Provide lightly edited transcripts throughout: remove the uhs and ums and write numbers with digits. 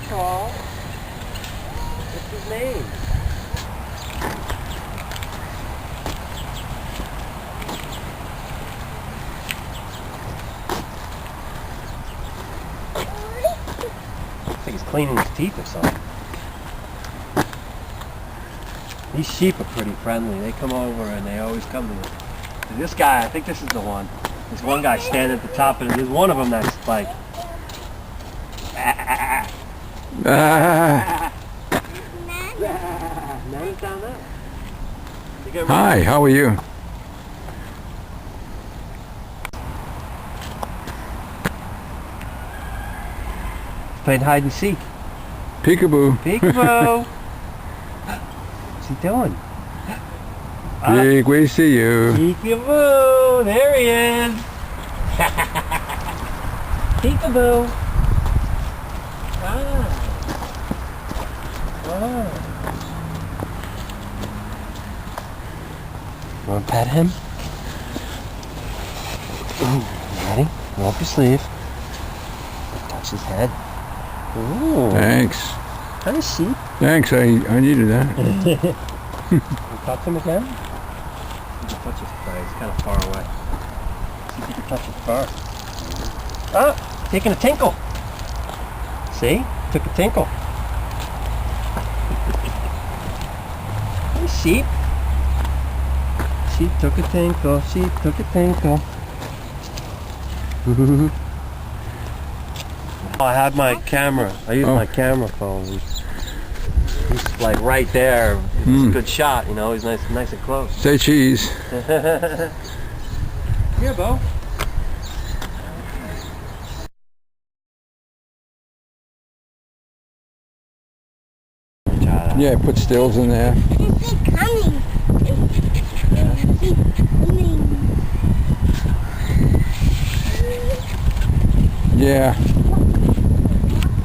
tall. What's his name? I think he's cleaning his teeth or something. These sheep are pretty friendly. They come over and they always come to me. This guy, I think this is the one. There's one guy standing at the top, and there's one of them that's like, Nana's down there. Hi, how are you? Playing hide and seek. Peekaboo. Peekaboo. What's he doing? Big, we see you. Peekaboo. There he is. Peekaboo. Ah. Want to pet him? Ooh, ready? Roll up your sleeve. Touch his head. Ooh. Thanks. Hi, sheep. Thanks, I needed that. You touch him again? You can touch his fur. He's kind of far away. See if you can touch his fur. Oh, taking a tinkle. See? Took a tinkle. Hey, sheep. Sheep took a tinkle. Sheep took a tinkle. I had my camera. I used my camera phone. He's like right there. It's a good shot, you know. He's nice and close. Say cheese. Here, Bo. Yeah, put stills in there. Is it coming? Yeah.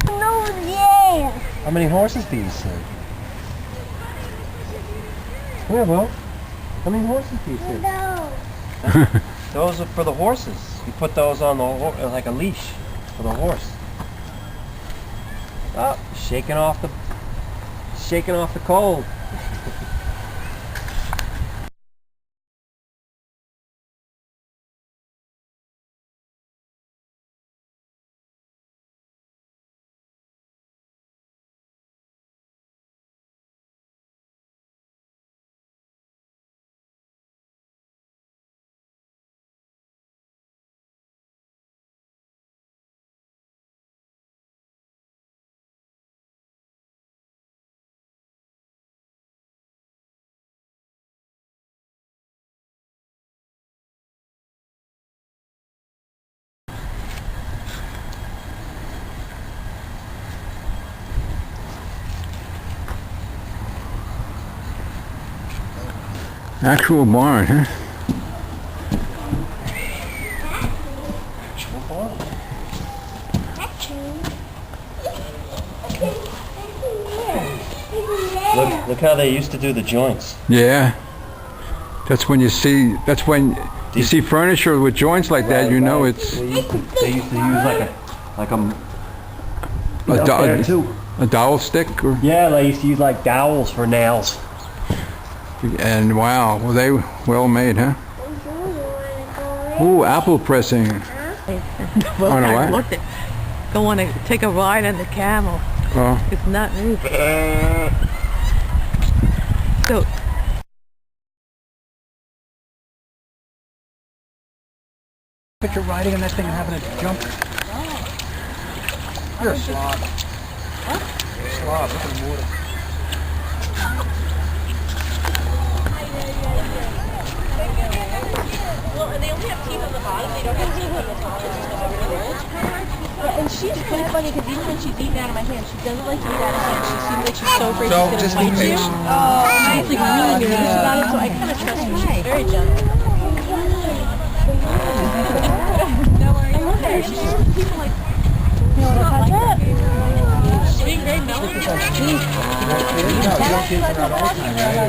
No, yeah. How many horses do you see? Here, Bo. How many horses do you see? No. Those are for the horses. You put those on the like a leash for the horse. Oh, shaking off the cold. Actual barn, huh? Look how they used to do the joints. Yeah. That's when you see furniture with joints like that, you know it's They used to use a dowel stick or yeah, they used to use like dowels for nails. and wow, well they well made, huh? Ooh, apple pressing. On a what? Go want to take a ride on the camel. Oh. It's not new. So Picture riding on that thing and having it jump. You're a slob. What? Slob, look at the water. Well, and they only have teeth on the bottom, they don't have teeth on the top. Yeah, and she's really funny because even when she's eating out of my hand, she doesn't like to eat out of hand. She seems like she's so afraid she's going to just bite be you. patient. She's like really nervous about it, so I kind of trust her. She's very gentle. No worries. I love her. She's just people like, you want to touch it? She's being very mellow. Yeah,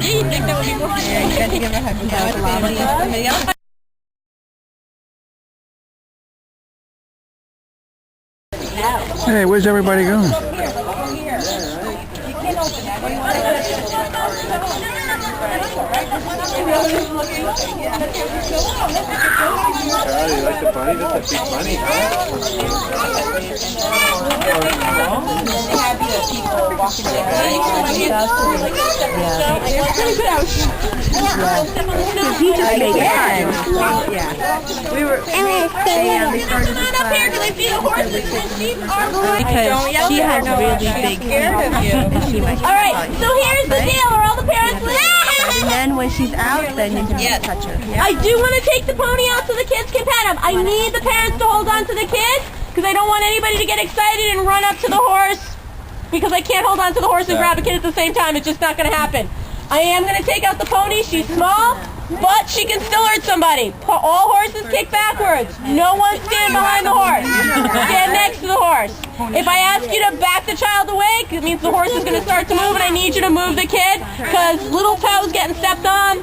you think that would be more fun? Yeah, you got to give her a hug. Hey, where's everybody going? Charlie, you like the bunny? That's a big bunny, huh? They have the people walking their He just made it fun. Yeah. We were, they started to up here because I see the horses and sheep are because she has really big scared of you. she might All right, so here's the deal. Are all the parents listening? and then when she's out, then you can touch her. I do want to take the pony out so the kids can pet him. I need the parents to hold on to the kids because I don't want anybody to get excited and run up to the horse because I can't hold on to the horse and grab a kid at the same time. It's just not going to happen. I am going to take out the pony. She's small, but she can still hurt somebody. All horses kick backwards. No one stand behind the horse. Stand next to the horse. If I ask you to back the child away, it means the horse is going to start to move, and I need you to move the kid because little toes getting stepped on,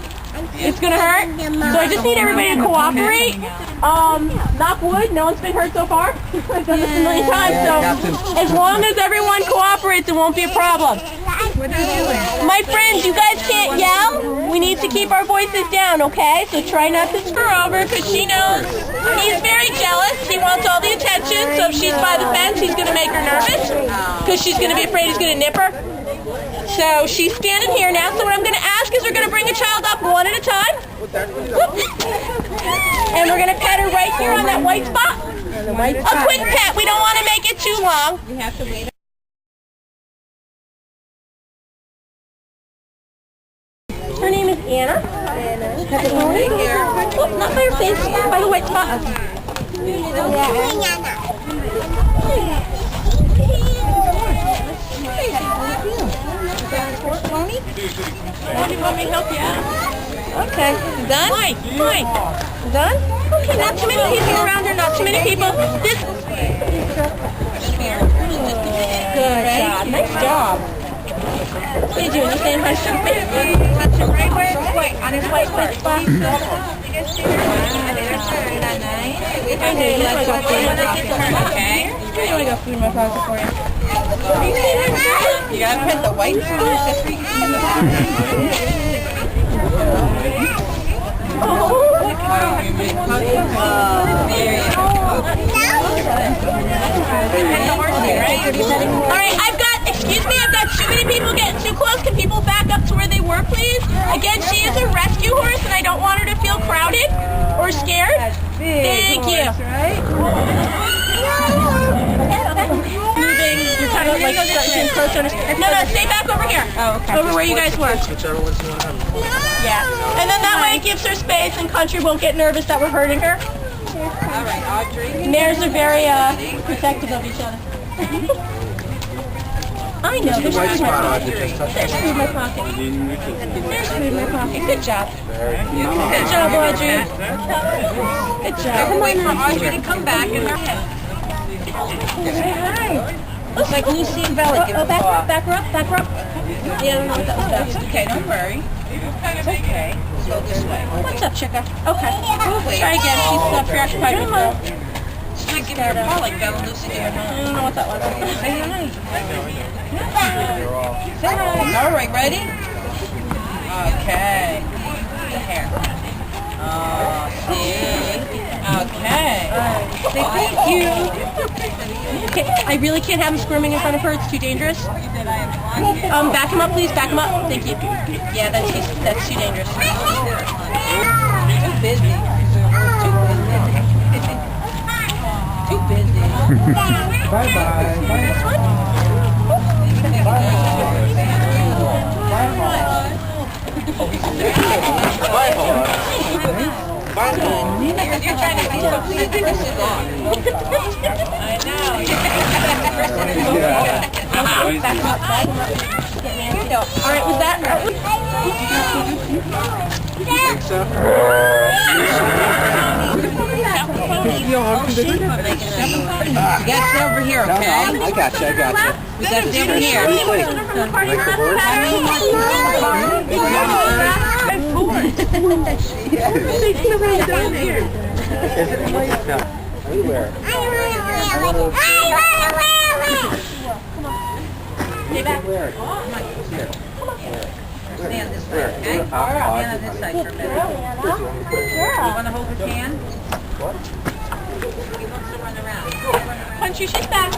it's going to hurt. So I just need everybody to cooperate. Knock wood, no one's been hurt so far. I've done this a million times, so as long as everyone cooperates, it won't be a problem. My friends, you guys can't yell. We need to keep our voices down, okay? So try not to screw over because she knows he's very jealous. He wants all the attention, so if she's by the fence, he's going to make her nervous because she's going to be afraid he's going to nip her. So she's standing here now, so what I'm going to ask is we're going to bring a child up one at a time. And we're going to pet her right here on that white spot. A quick pet. We don't want to make it too long. You have to wait. Her name is Anna. Pet the pony. Oh, not by her face, by the white spot. Pony, you want me to help you out? Okay. Done? Fine. Done? Okay, not too many people around her, not too many people. This... Good job. Nice job. What are you doing? You saying hi to me? Touch him right where it's white, on his white spot. I know you like to food in my pocket. Okay. I want to go food in my pocket for you. You gotta pet the white spot. That's where you can pet Alright, I've got too many people getting too close. Can people back up to where they were, please? Again, she is a rescue horse, and I don't want her to feel crowded or scared. Thank you. Moving, you're kind of like close to No, stay back over here. Oh, okay. Over where you guys were. Yeah. And then that way it gives her space and Country won't get nervous that we're hurting her. All right, Audrey. Mares are very protective of each other. I know, there's food in my pocket. There's food in my pocket. There's food in my pocket. Good job. Good job, Audrey. Good job. Come on, Audrey to come back in her head. Looks like Lucy and Bella. Back her up. Yeah, I don't know what that was about. Okay, don't worry. It's okay. Go this way. What's up, Chica? Okay. Try again. She's preoccupied with her. She's like giving her a paw like Bella and Lucy did. I don't know what that was. Say hi. Say hi. All right, ready? Okay. The hair. Oh, see? Okay. Say thank you. Okay, I really can't have him squirming in front of her. It's too dangerous. Back him up, please. Back him up. Thank you. Yeah, that's too dangerous. Too busy. Too busy. Bye-bye. You're trying to be so busy. I know. All right, was that? You got to stay over here, okay? I got you. You got to stay over here. Stay back. Stand this way, okay? Stand on this side for a minute. You want to hold the can? What? He wants to run around. Punchy, she's back.